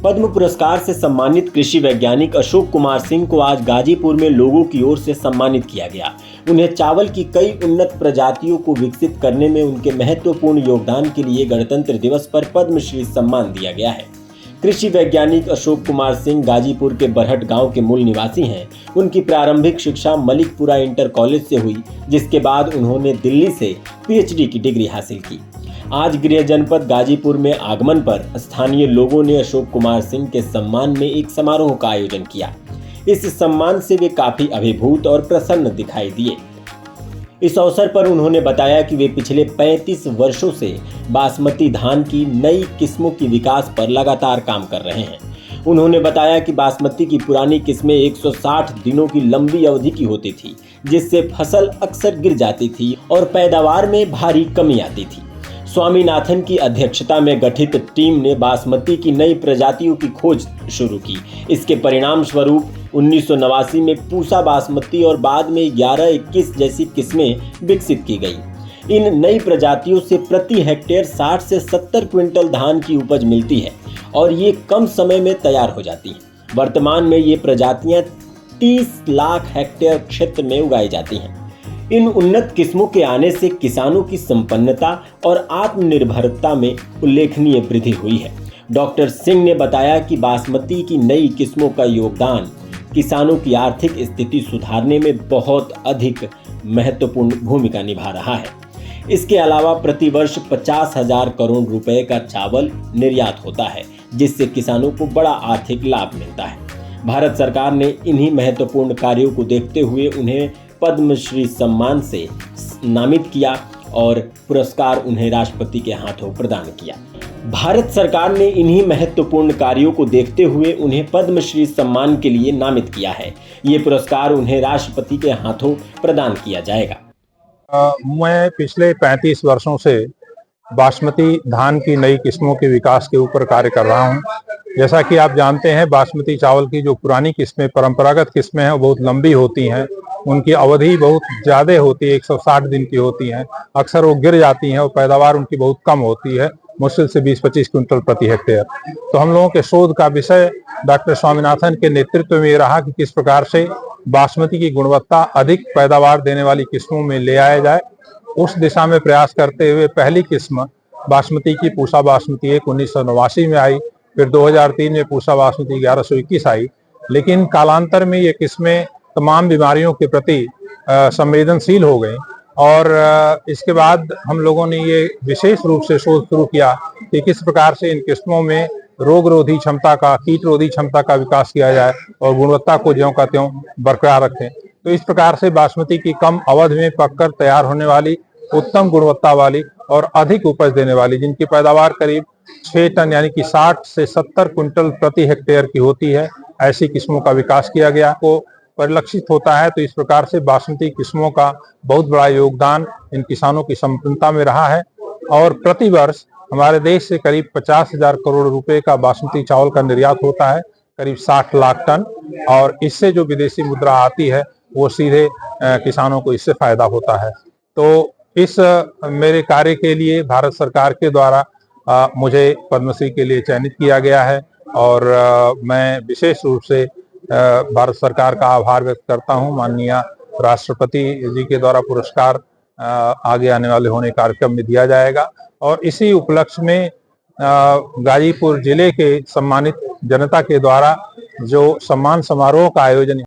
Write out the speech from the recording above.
पद्म पुरस्कार से सम्मानित कृषि वैज्ञानिक अशोक कुमार सिंह को आज गाजीपुर में लोगों की ओर से सम्मानित किया गया। उन्हें चावल की कई उन्नत प्रजातियों को विकसित करने में उनके महत्वपूर्ण योगदान के लिए गणतंत्र दिवस पर पद्मश्री सम्मान दिया गया है। कृषि वैज्ञानिक अशोक कुमार सिंह गाजीपुर के बरहट गांव के मूल निवासी हैं। उनकी प्रारंभिक शिक्षा मलिकपुरा इंटर कॉलेज से हुई, जिसके बाद उन्होंने दिल्ली से पीएचडी की डिग्री हासिल की। आज गृह जनपद गाजीपुर में आगमन पर स्थानीय लोगों ने अशोक कुमार सिंह के सम्मान में एक समारोह का आयोजन किया। इस सम्मान से वे काफी अभिभूत और प्रसन्न दिखाई दिए। इस अवसर पर उन्होंने बताया कि वे पिछले 35 वर्षों से बासमती धान की नई किस्मों की विकास पर लगातार काम कर रहे हैं। उन्होंने बताया कि बासमती की पुरानी किस्में 160 दिनों की लंबी अवधि की होती थी, जिससे फसल अक्सर गिर जाती थी और पैदावार में भारी कमी आती थी। स्वामीनाथन की अध्यक्षता में गठित टीम ने बासमती की नई प्रजातियों की खोज शुरू की। इसके परिणाम स्वरूप 1989 में पूसा बासमती और बाद में 1121 जैसी किस्में विकसित की गई। इन नई प्रजातियों से प्रति हेक्टेयर 60 से 70 क्विंटल धान की उपज मिलती है और ये कम समय में तैयार हो जाती हैं। वर्तमान में ये प्रजातियां 30 लाख हेक्टेयर क्षेत्र में उगाई जाती हैं। इन उन्नत किस्मों के आने से किसानों की संपन्नता और आत्मनिर्भरता में उल्लेखनीय वृद्धि हुई है। डॉक्टर सिंह ने बताया कि बासमती की नई किस्मों का योगदान किसानों की आर्थिक स्थिति सुधारने में बहुत अधिक महत्वपूर्ण भूमिका निभा रहा है। इसके अलावा प्रतिवर्ष 50,000 करोड़ रुपए का चावल निर्यात होता है, जिससे किसानों को बड़ा आर्थिक लाभ मिलता है। भारत सरकार ने इन्हीं महत्वपूर्ण कार्यों को देखते हुए उन्हें पद्मश्री सम्मान से नामित किया और पुरस्कार उन्हें राष्ट्रपति के हाथों प्रदान किया। भारत सरकार ने इन्हीं महत्वपूर्ण कार्यों को देखते हुए उन्हें पद्मश्री सम्मान के लिए नामित किया है। ये पुरस्कार उन्हें राष्ट्रपति के हाथों प्रदान किया जाएगा। मैं पिछले 35 वर्षों से बासमती धान की नई किस्मों के विकास के ऊपर कार्य कर रहा हूं। जैसा कि आप जानते हैं, बासमती चावल की जो पुरानी किस्में, परंपरागत किस्में हैं, वो बहुत लंबी होती हैं। उनकी अवधि बहुत ज़्यादा होती है, 160 दिन की होती हैं। अक्सर वो गिर जाती हैं और पैदावार उनकी बहुत कम होती है, मुश्किल से 20-25 क्विंटल प्रति हेक्टेयर। तो हम लोगों के शोध का विषय डॉक्टर स्वामीनाथन के नेतृत्व में ये रहा कि किस प्रकार से बासमती की गुणवत्ता अधिक पैदावार देने वाली किस्मों में ले आया जाए। उस दिशा में प्रयास करते हुए पहली किस्म बासमती की पूसा बासमती 1989 में आई, फिर 2003 में पूसा बासमती 1121 आई। लेकिन कालांतर में ये किस्में तमाम बीमारियों के प्रति संवेदनशील हो गई और इसके बाद हम लोगों ने ये विशेष रूप से शोध शुरू किया कि किस प्रकार से इन किस्मों में रोगरोधी क्षमता का, कीट रोधी क्षमता का विकास किया जाए और गुणवत्ता को ज्यों का त्यों बरकरार रखें। तो इस प्रकार से बासमती की कम अवधि में पककर तैयार होने वाली, उत्तम गुणवत्ता वाली और अधिक उपज देने वाली, जिनकी पैदावार करीब 6 टन यानी कि 60 से 70 क्विंटल प्रति हेक्टेयर की होती है, ऐसी किस्मों का विकास किया गया को परिलक्षित होता है। तो इस प्रकार से बासमती किस्मों का बहुत बड़ा योगदान इन किसानों की संपन्नता में रहा है और प्रतिवर्ष हमारे देश से करीब 50,000 करोड़ रुपए का बासमती चावल का निर्यात होता है, करीब 60 लाख टन, और इससे जो विदेशी मुद्रा आती है वो सीधे किसानों को इससे फायदा होता है। तो इस मेरे कार्य के लिए भारत सरकार के द्वारा मुझे पद्मश्री के लिए चयनित किया गया है और मैं विशेष रूप से भारत सरकार का आभार व्यक्त करता हूं। माननीय राष्ट्रपति जी के द्वारा पुरस्कार आगे आने वाले होने कार्यक्रम में दिया जाएगा और इसी उपलक्ष्य में गाजीपुर जिले के सम्मानित जनता के द्वारा जो सम्मान समारोह का आयोजन